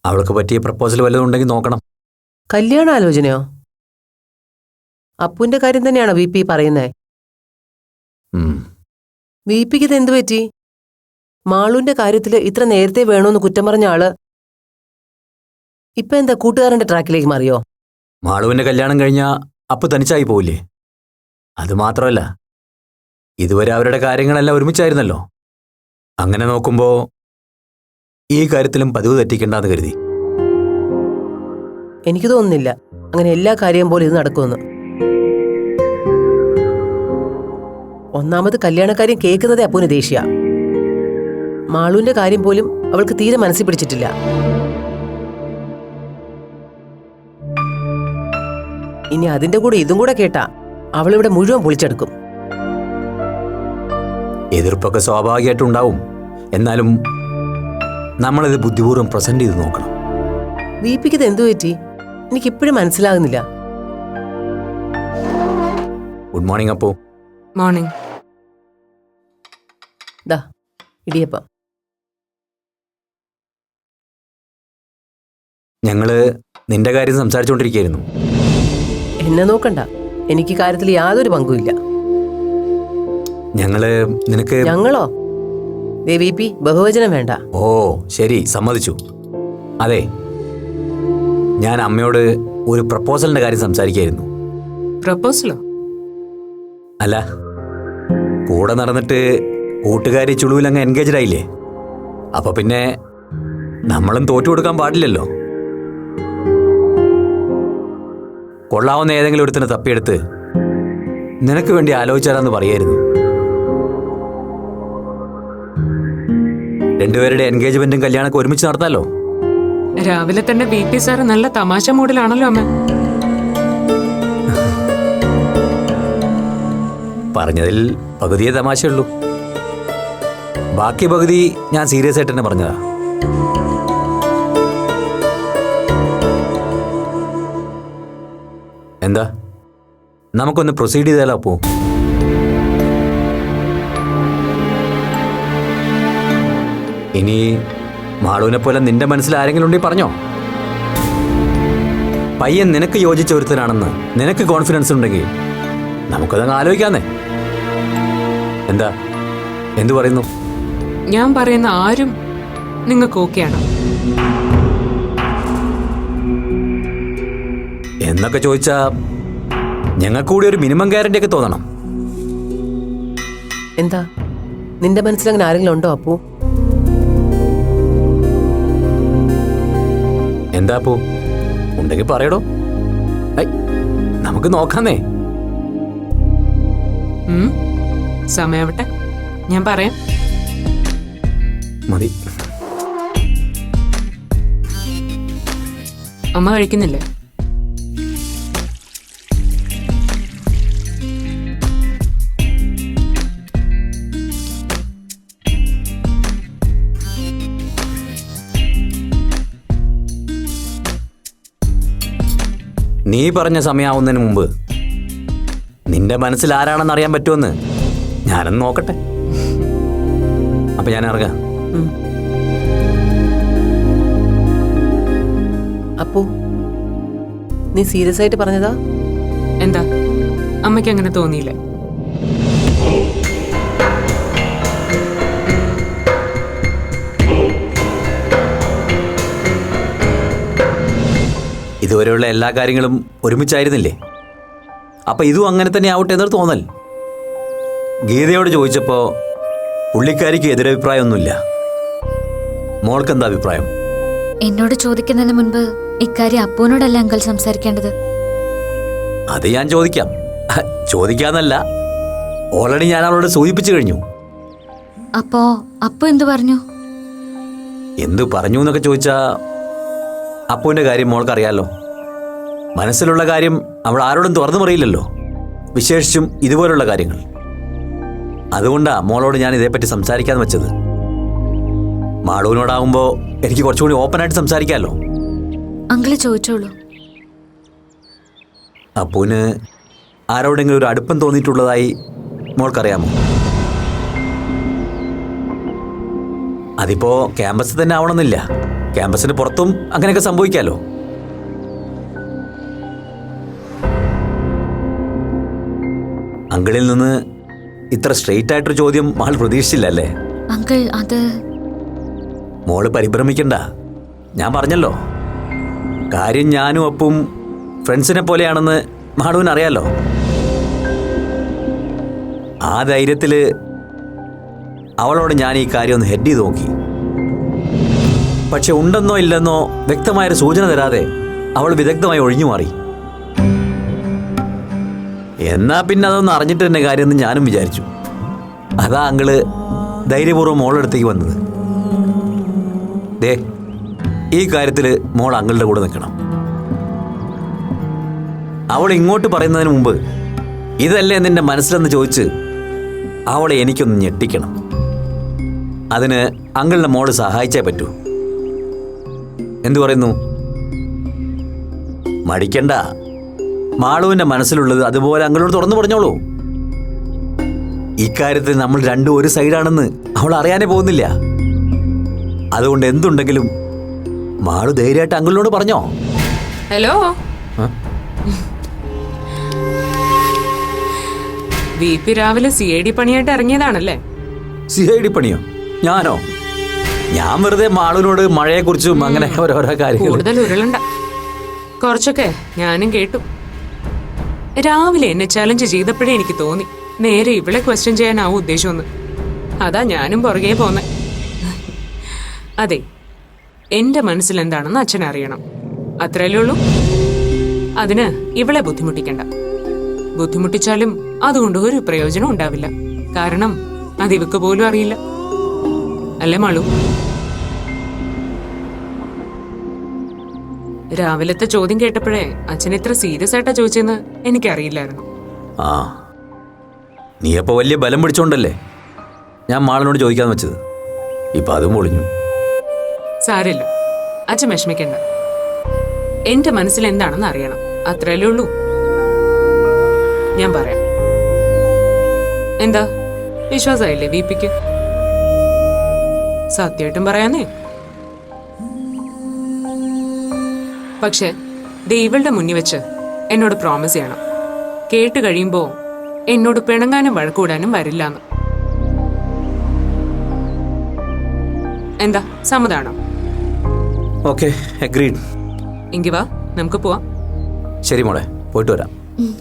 അവൾക്ക് പറ്റിയ പ്രപ്പോസൽ വല്ലതും ഉണ്ടെങ്കിൽ നോക്കണം. കല്യാണ ആലോചനയോ? അപ്പുവിന്റെ കാര്യം തന്നെയാണോ വി പി പറയുന്നേ? വി പിക്ക് ഇത് എന്തു പറ്റി? മാളുവിന്റെ കാര്യത്തില് ഇത്ര നേരത്തെ വേണോന്ന് കുറ്റം പറഞ്ഞ ആള് ഇപ്പൊ എന്താ കൂട്ടുകാരന്റെ ട്രാക്കിലേക്ക് മാറിയോ? മാളുവിന്റെ കല്യാണം കഴിഞ്ഞാ അപ്പു തനിച്ചായി പോവില്ലേ? അത് മാത്രമല്ല, ഇതുവരെ അവരുടെ കാര്യങ്ങളെല്ലാം ഒരുമിച്ചായിരുന്നല്ലോ. അങ്ങനെ നോക്കുമ്പോ ഈ കാര്യത്തിലും പതിവ് തെറ്റിക്കണ്ടെന്ന് കരുതി. എനിക്ക് തോന്നുന്നില്ല അങ്ങനെ എല്ലാ കാര്യം പോലെ ഇത് നടക്കുമെന്ന്. ഒന്നാമത് കല്യാണക്കാര്യം കേൾക്കുന്നതേ അപ്പൂന് ദേഷ്യ. മാളുവിന്റെ കാര്യം പോലും അവൾക്ക് തീരെ മനസ്സിൽ പിടിച്ചിട്ടില്ല. ഇനി അതിന്റെ കൂടെ ഇതും കൂടെ കേട്ടാ അവളിവിടെ മുഴുവൻ പൊളിച്ചെടുക്കും. എതിർപ്പൊക്കെ സ്വാഭാവികമായിട്ടുണ്ടാവും. എന്നാലും നമ്മളിത് ബുദ്ധിപൂർവ്വം പ്രസന്റ് ചെയ്ത് നോക്കണം. വി പിക്ക് ഇത് എന്തു പറ്റി? എനിക്കിപ്പോഴും മനസ്സിലാകുന്നില്ല. Good morning Appu. മോർണിംഗ്. ദാ ഇടിയപ്പം. ഞങ്ങള് നിന്റെ കാര്യം സംസാരിച്ചുകൊണ്ടിരിക്കുകയായിരുന്നു. എന്നെ നോക്കണ്ട, എനിക്ക് കാര്യത്തിൽ യാതൊരു പങ്കുമില്ല. നിനക്ക് ഞങ്ങളോ? ദേ വി പി, ബഹുവചനം വേണ്ട. ഓ ശരി, സമ്മതിച്ചു. അതെ, ഞാൻ അമ്മയോട് ഒരു പ്രപ്പോസലിന്റെ കാര്യം സംസാരിക്കുകയായിരുന്നു. പ്രപ്പോസലോ? അല്ല, കൂടെ നടന്നിട്ട് കൂട്ടുകാരി ചുളുവിൽ അങ്ങ് എൻഗേജ്ഡ് ആയില്ലേ? അപ്പൊ പിന്നെ നമ്മളും തോറ്റു കൊടുക്കാൻ പാടില്ലല്ലോ. കൊള്ളാവുന്ന ഏതെങ്കിലും ഒരുത്തിനെ തപ്പിയെടുത്ത് നിനക്ക് വേണ്ടി ആലോചിച്ചാലെന്ന് പറയായിരുന്നു. രണ്ടുപേരുടെ എൻഗേജ്മെന്റും കല്യാണമൊക്കെ ഒരുമിച്ച് നടത്താലോ. രാവിലെ തന്നെ വി പി സാറ് നല്ല തമാശ മൂഡിലാണല്ലോ അമ്മ. പറഞ്ഞതിൽ പകുതിയേ തമാശയുള്ളൂ, ബാക്കി പകുതി ഞാൻ സീരിയസ് ആയിട്ട് തന്നെ പറഞ്ഞതാ. എന്താ, നമുക്കൊന്ന് പ്രൊസീഡ് ചെയ്താലോ അപ്പോ? ഇനി മാളുവിനെ പോലെ നിന്റെ മനസ്സിൽ ആരെങ്കിലും ഉണ്ടെങ്കിൽ പറഞ്ഞോ. പയ്യൻ നിനക്ക് യോജിച്ച ഒരുത്തനാണെന്ന് നിനക്ക് കോൺഫിഡൻസ് ഉണ്ടെങ്കിൽ നമുക്കതങ്ങ് ആലോചിക്കാന്നേ. എന്താ, എന്തു പറയുന്നു? ഞാൻ പറയുന്ന ആരും നിങ്ങൾക്ക് ഓക്കെയാണോ എന്നൊക്കെ ചോദിച്ചാ ഞങ്ങൾക്ക് കൂടി ഒരു മിനിമം ഗ്യാരണ്ടി ഒക്കെ തോന്നണം. എന്താ, നിന്റെ മനസ്സിൽ അങ്ങനെ ആരെങ്കിലും ഉണ്ടോ അപ്പു? എന്താ അപ്പു, ഉണ്ടെങ്കിൽ പറയടോ. നമുക്ക് നോക്കാന്നേ. സമയാവട്ടെ, ഞാൻ പറയാം. മതി. അമ്മ കഴിക്കുന്നില്ലേ? നീ പറഞ്ഞ സമയാവുന്നതിന് മുമ്പ് നിന്റെ മനസ്സിൽ ആരാണെന്ന് അറിയാൻ പറ്റുമെന്ന് ഞാനൊന്ന് നോക്കട്ടെ. അപ്പൊ ഞാൻ ഇറങ്ങാം. അപ്പു, നീ സീരിയസ് ആയിട്ട് പറഞ്ഞതാ? എന്താ, അമ്മയ്ക്ക് അങ്ങനെ തോന്നിയില്ലേ? ഇതുവരെയുള്ള എല്ലാ കാര്യങ്ങളും ഒരുമിച്ചായിരുന്നില്ലേ? അപ്പൊ ഇതും അങ്ങനെ തന്നെ ആവട്ടെ എന്നൊരു തോന്നൽ. ഗീതയോട് ചോദിച്ചപ്പോ പുള്ളിക്കാരിക്ക് എതിരഭിപ്രായമൊന്നുമില്ല. മോൾക്ക് എന്താ അഭിപ്രായം? എന്നോട് ചോദിക്കുന്നതിന് മുൻപ് ഇക്കാര്യം അപ്പുവിനോടല്ല അങ്കിൾ സംസാരിക്കേണ്ടത്. അത് ഞാൻ ചോദിക്കാം. ചോദിക്കാന്നല്ല, ഓൾറെഡി ഞാൻ അവളോട് സൂചിപ്പിച്ചു കഴിഞ്ഞു. അപ്പോ അപ്പു എന്തു പറഞ്ഞു? എന്തു പറഞ്ഞു എന്നൊക്കെ ചോദിച്ചാ അപ്പുവിന്റെ കാര്യം മോൾക്കറിയാലോ. മനസ്സിലുള്ള കാര്യം അവൾ ആരോടും തുറന്നു പറയില്ലല്ലോ, വിശേഷിച്ചും ഇതുപോലുള്ള കാര്യങ്ങൾ. അതുകൊണ്ടാ മോളോട് ഞാൻ ഇതേപ്പറ്റി സംസാരിക്കാന്ന് വെച്ചത്. മാളുവിനോടാവുമ്പോ എനിക്ക് കുറച്ചുകൂടി ഓപ്പണായിട്ട് സംസാരിക്കാമല്ലോ. അങ്കിള് ചോദിച്ചോളൂ. അപ്പുവിന് ആരോടെങ്കിലും ഒരു അടുപ്പം തോന്നിയിട്ടുള്ളതായി മോൾക്കറിയാമോ? അതിപ്പോ ക്യാമ്പസിൽ തന്നെ ആവണമെന്നില്ല, ക്യാമ്പസിന് പുറത്തും അങ്ങനെയൊക്കെ സംഭവിക്കാലോ. അങ്കിളിൽ നിന്ന് ഇത്ര സ്ട്രെയിറ്റ് ആയിട്ടൊരു ചോദ്യം മകൾ പ്രതീക്ഷിച്ചില്ല അല്ലേ? അങ്കിൾ അത് മോള് പരിഭ്രമിക്കണ്ട. ഞാൻ പറഞ്ഞല്ലോ, കാര്യം ഞാനും അപ്പും ഫ്രണ്ട്സിനെ പോലെയാണെന്ന് മാളുവിന് അറിയാലോ. ആ ധൈര്യത്തില് അവളോട് ഞാൻ ഈ കാര്യം ഒന്ന് ഹെഡ് ചെയ്ത് നോക്കി. പക്ഷെ ഉണ്ടെന്നോ ഇല്ലെന്നോ വ്യക്തമായൊരു സൂചന തരാതെ അവൾ വിദഗ്ധമായി ഒഴിഞ്ഞു മാറി. എന്നാ പിന്നെ അതൊന്നും അറിഞ്ഞിട്ട് തന്നെ കാര്യമെന്ന് ഞാനും വിചാരിച്ചു. അതാ അങ്കിള് ധൈര്യപൂർവ്വം മോളെടുത്തേക്ക് വന്നത്. ദേ, ഈ കാര്യത്തിൽ മോൾ അങ്കിളുടെ കൂടെ നിൽക്കണം. അവൾ ഇങ്ങോട്ട് പറയുന്നതിന് മുമ്പ് ഇതല്ലേ നിന്റെ മനസ്സിലെന്ന് ചോദിച്ച് അവളെ എനിക്കൊന്ന് ഞെട്ടിക്കണം. അതിന് അങ്കിളിനെ മോള് സഹായിച്ചേ പറ്റൂ. എന്തു പറയുന്നു? മടിക്കണ്ട. മാളുവിന്റെ മനസ്സിലുള്ളത് അതുപോലെ അങ്കിളോട് തുറന്നു പറഞ്ഞോളൂ. ഇക്കാര്യത്തിൽ നമ്മൾ രണ്ടും ഒരു സൈഡാണെന്ന് അവൾ അറിയാനേ പോകുന്നില്ല. അതുകൊണ്ട് എന്തുണ്ടെങ്കിലും മാളു ധൈര്യമായിട്ട് അങ്കിളിനോട് പറഞ്ഞോ. ഹലോ, VP രാവിലെ CID പണിയായിട്ട് ഇറങ്ങിയതാണല്ലേ? CID പണിയോ? ഞാനോ? ഞാൻ വെറുതെ മാളുവിനോട് മഴയെക്കുറിച്ചും അങ്ങനെ ഓരോരോ കാര്യങ്ങൾ. കൂടുതൽ ഉരുളണ്ട. കുറച്ചൊക്കെ ഞാനും കേട്ടു. രാവിലെ എന്നെ ചലഞ്ച് ചെയ്തപ്പോഴേ എനിക്ക് തോന്നി നേരെ ഇവളെ ക്വസ്റ്റ്യൻ ചെയ്യാനാവും ഉദ്ദേശമെന്ന്. അതാ ഞാനും പുറകെ പോന്നെ. അതെ, എന്റെ മനസ്സിൽ എന്താണെന്ന് അച്ഛൻ അറിയണം. അത്രയല്ലേ ഉള്ളൂ. അതിന് ഇവളെ ബുദ്ധിമുട്ടിക്കണ്ട. ബുദ്ധിമുട്ടിച്ചാലും അതുകൊണ്ട് ഒരു പ്രയോജനം ഉണ്ടാവില്ല. കാരണം അത് ഇവക്ക് പോലും അറിയില്ല. അല്ലേ മാളു? രാവിലത്തെ ചോദ്യം കേട്ടപ്പോഴേ അച്ഛൻ ഇത്ര സീരിയസ് ആയിട്ടാ ചോദിച്ചെന്ന് എനിക്കറിയില്ലായിരുന്നു. ആ, നീ അപ്പൊ വലിയ ബലം പിടിച്ചോണ്ടല്ലേ ഞാൻ മാളിനോട് ചോദിക്കാന്ന് വെച്ചത്. ഇപ്പൊ അതും ഒളിഞ്ഞു. സാരില്ല, അച്ഛൻ വിഷമിക്കണ്ട. എന്റെ മനസ്സിൽ എന്താണെന്ന് അറിയണം. അത്രയല്ലേ ഉള്ളൂ. ഞാൻ പറയാം. എന്താ, വിശ്വാസമായില്ലേ VPക്ക്? സത്യമായിട്ടും പറയാന്നേ. പക്ഷെ ദൈവളുടെ മുന്നിൽ വെച്ച് എന്നോട് പ്രോമിസ് ചെയ്യണം, കേട്ട് കഴിയുമ്പോ എന്നോട് പിണങ്ങാനും വഴക്കൂടാനും വരില്ലാന്ന്. എന്താ, സമ്മതാണോ? Okay, agreed. എങ്കി വാ, നമുക്ക് പോവാം. ശരി മോളെ, പോയിട്ട് വരാം. ഉം.